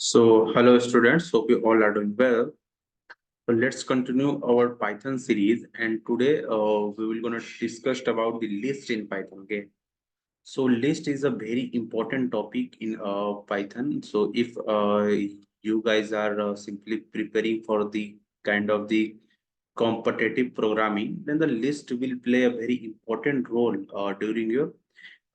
So, hello students, hope you all are doing well. So let's continue our Python series, and today we will gonna discuss about the list in Python. Okay, so list is a very important topic in Python. So if you guys are simply preparing for the kind of the competitive programming, then the list will play a very important role during your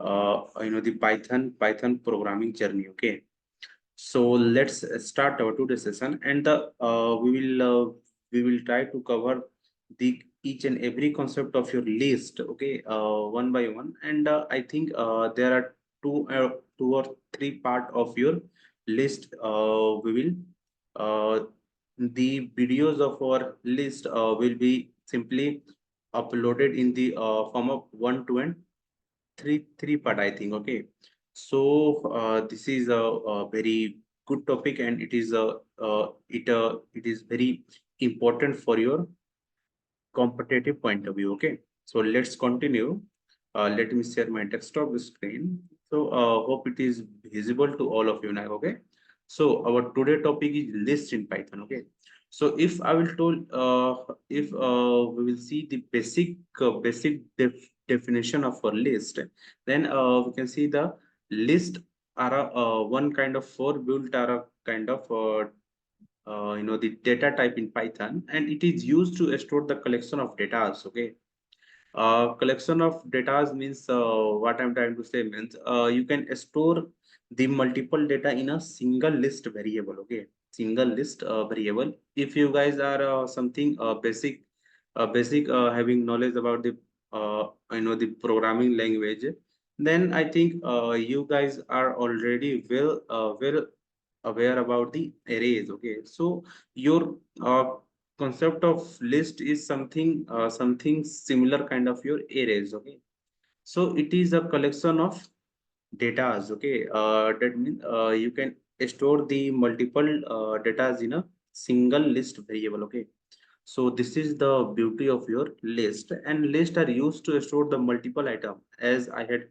the Python programming journey. Okay, so let's start our today's session, and we will try to cover the each and every concept of your list. Okay, one by one, and I think there are two or three part of your list. We will the videos of our list will be simply uploaded in the form of one, two, and three part, I think. Okay, so this is a very good topic, and it is it is very important for your competitive point of view. Okay, so let's continue. Let me share my desktop screen. So hope it is visible to all of you now. Okay, so our today topic is list in Python. Okay, so if I will told if we will see the definition of a list, then we can see the list are one kind of four built are a kind of the data type in Python, and it is used to store the collection of data. Okay, collection of data means what I'm trying to say means you can store the multiple data in a single list variable. Okay, single list variable. If you guys are something basic having knowledge about the the programming language, then I think you guys are already well aware about the arrays. Okay, so your concept of list is something similar kind of your arrays. Okay, so it is a collection of datas. Okay, that means you can store the multiple datas in a single list variable. Okay, so this is the beauty of your list, and list are used to store the multiple item, as I had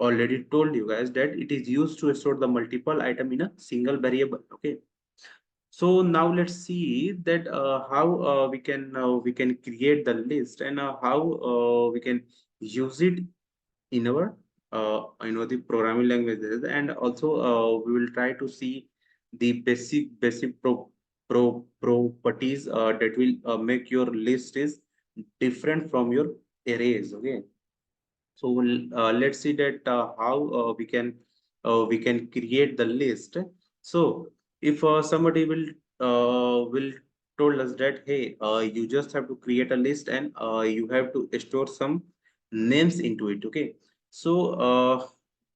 already told you guys that it is used to store the multiple item in a single variable. Okay, so now let's see that how we can create the list, and how we can use it in our the programming languages, and also we will try to see the basic properties that will make your list is different from your arrays. Okay, so let's see that how we can create the list. So if somebody will told us that, hey, you just have to create a list, and you have to store some names into it. Okay, so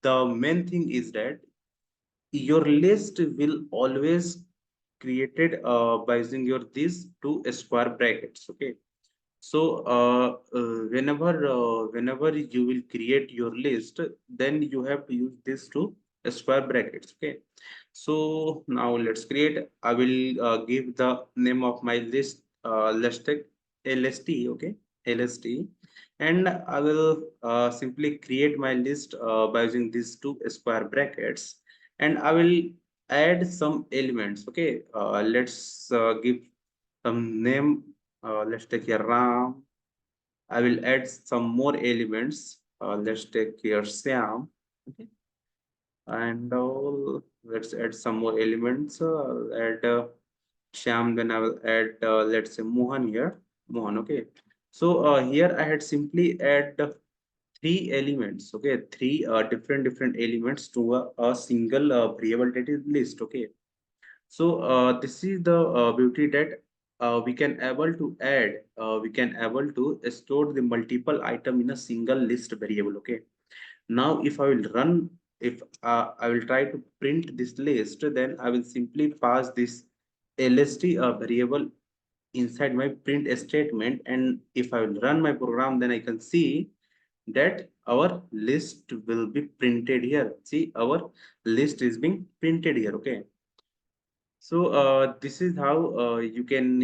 the main thing is that your list will always created by using your these two square brackets. Okay, so whenever you will create your list, then you have to use these two square brackets. Okay, so now let's create. I will give the name of my list. Let's take lst. Okay, lst, and I will simply create my list by using these two square brackets, and I will add some elements. Okay, let's give some name. Let's take here Ram. I will add some more elements. Let's take here Sam. Okay, and let's add some more elements. I'll add Sham. Then I will add let's say Mohan here. Mohan. Okay. So here I had simply add three elements. Okay, three different elements to a single variable that is list. Okay, so this is the beauty that we can able to store the multiple item in a single list variable. Okay, now if I will run, if I will try to print this list, then I will simply pass this lst variable inside my print statement, and if I will run my program, then I can see that our list will be printed here. See, our list is being printed here. Okay, so this is how you can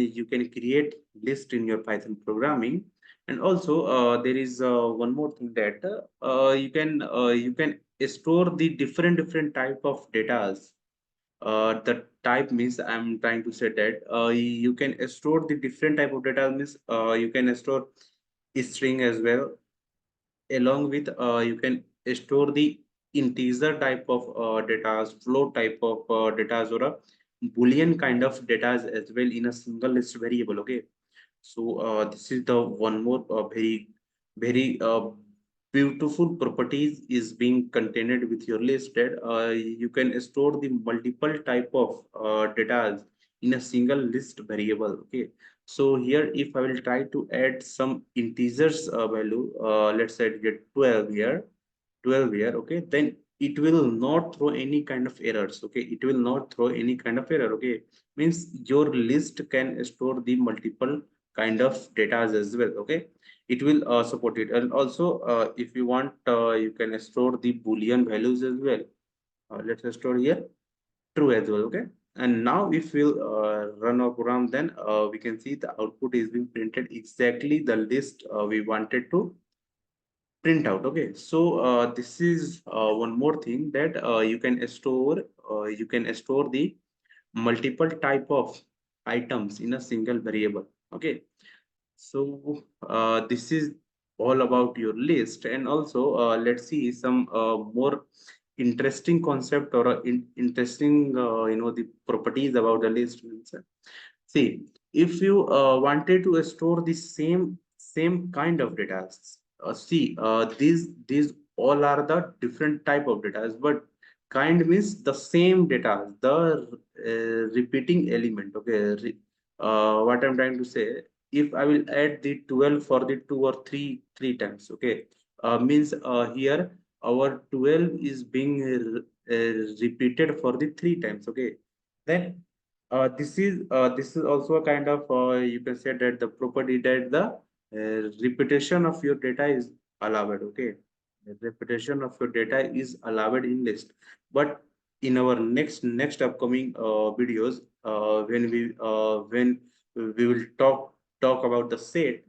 create list in your Python programming. And also there is one more thing that you can store the different type of data The type means I'm trying to say that you can store the different type of data means you can store string as well. Along with you can store the integer type of data, float type of data, or a boolean kind of data as well in a single list variable. Okay, so this is the one more very beautiful properties is being contained with your list that you can store the multiple type of data in a single list variable. Okay, so here if I will try to add some integers value, let's say get 12 here, 12 here. Okay, then it will not throw any kind of errors. Okay, it will not throw any kind of error. Okay, means your list can store the multiple kind of data as well. Okay, it will support it. And also if you want you can store the boolean values as well. Let's store here true as well. Okay, and now if we'll run our program, then we can see the output is being printed exactly the list we wanted to print out. Okay, so this is one more thing that you can store the multiple type of items in a single variable. Okay, so this is all about your list. And also let's see some more interesting concept or interesting the properties about the list. See, if you wanted to store the same kind of data, see these all are the different type of data, but kind means the same data, the repeating element. Okay, what I'm trying to say, if I will add the 12 for the two or three times, okay, means here our 12 is being repeated for the three times. Okay, then this is also a kind of you can say that the property that the repetition of your data is allowed. Okay, the repetition of your data is allowed in list. But in our next upcoming videos, when we will talk about the set,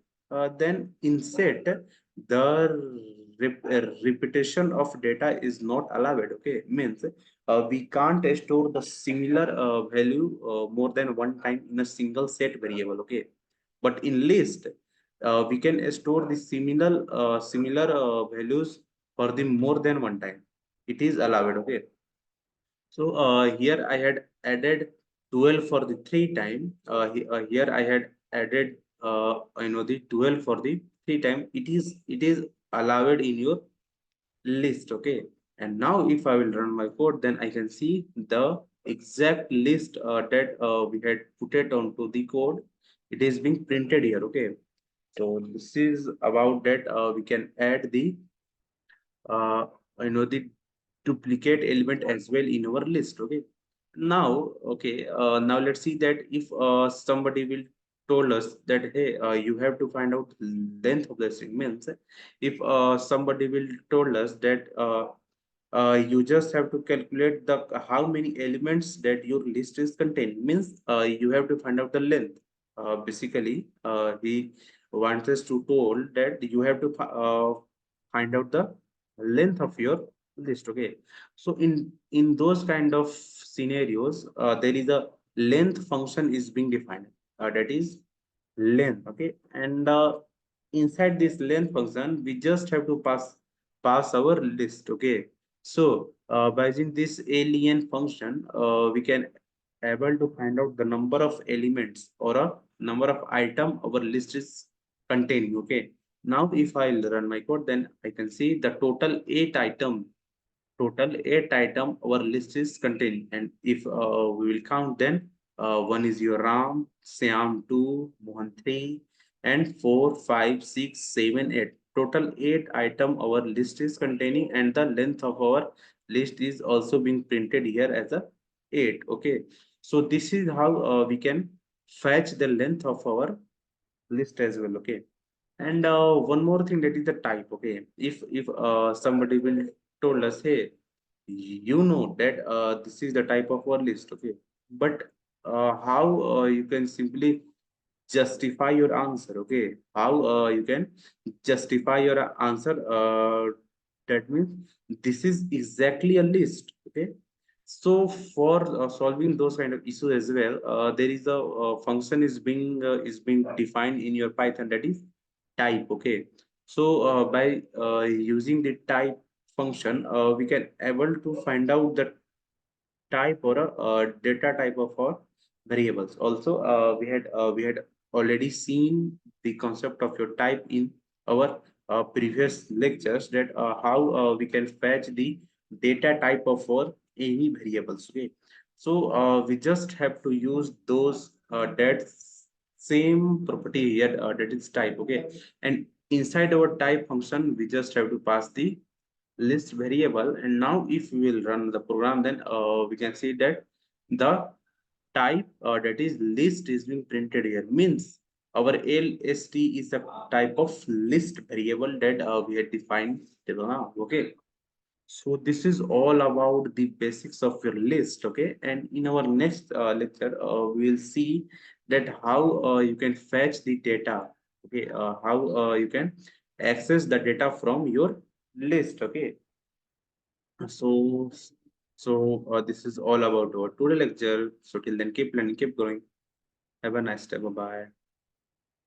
then in set the repetition of data is not allowed. Okay, means we can't store the similar value more than one time in a single set variable. Okay, but in list we can store the similar values for the more than one time. It is allowed. Okay, so here I had added 12 for the three time. Here I had added the 12 for the three time. It is allowed in your list. Okay, and now if I will run my code, then I can see the exact list that we had put it onto the code. It is being printed here. Okay, so this is about that we can add the uh, the duplicate element as well in our list. Okay, now okay, now let's see that if somebody will told us that hey, you have to find out length of the string. Means if somebody will told us that you just have to calculate the how many elements that your list is contained. Means you have to find out the length. Basically he wants us to told that you have to find out the length of your list. Okay, so in those kind of scenarios there is a length function is being defined, that is length. Okay, and inside this length function we just have to pass our list. Okay, so by using this alien function we can able to find out the number of elements or a number of item our list is containing. Okay, now if I'll run my code, then I can see the total eight item our list is containing. And if we will count, then one is your Ram, Syam 2, Mohan 3, and 4, 5, 6, 7, 8. Total eight item our list is containing, and the length of our list is also being printed here as a 8. Okay, so this is how we can fetch the length of our list as well. Okay, and one more thing, that is the type. Okay, if somebody will told us, hey, you know that this is the type of our list. Okay, but how you can simply justify your answer. Okay, how you can justify your answer, that means this is exactly a list. Okay, So for solving those kind of issues as well, there is a function is being defined in your Python, that is type. Okay, so by using the type function, we can able to find out the type or a data type of our variables. Also, we had already seen the concept of your type in our previous lectures, that how we can fetch the data type of our any variables. Okay, so we just have to use those that same property here, that is type. Okay, and inside our type function, we just have to pass the list variable, and now if we will run the program, then we can see that the type, that is list, is being printed here. Means our lst is a type of list variable that we had defined till now. Okay, so this is all about the basics of your list. Okay, and in our next lecture, we will see that how you can fetch the data. Okay, how you can access the data from your list. Okay, so, this is all about our today lecture. So till then, keep learning, keep growing. Have a nice day. Bye bye.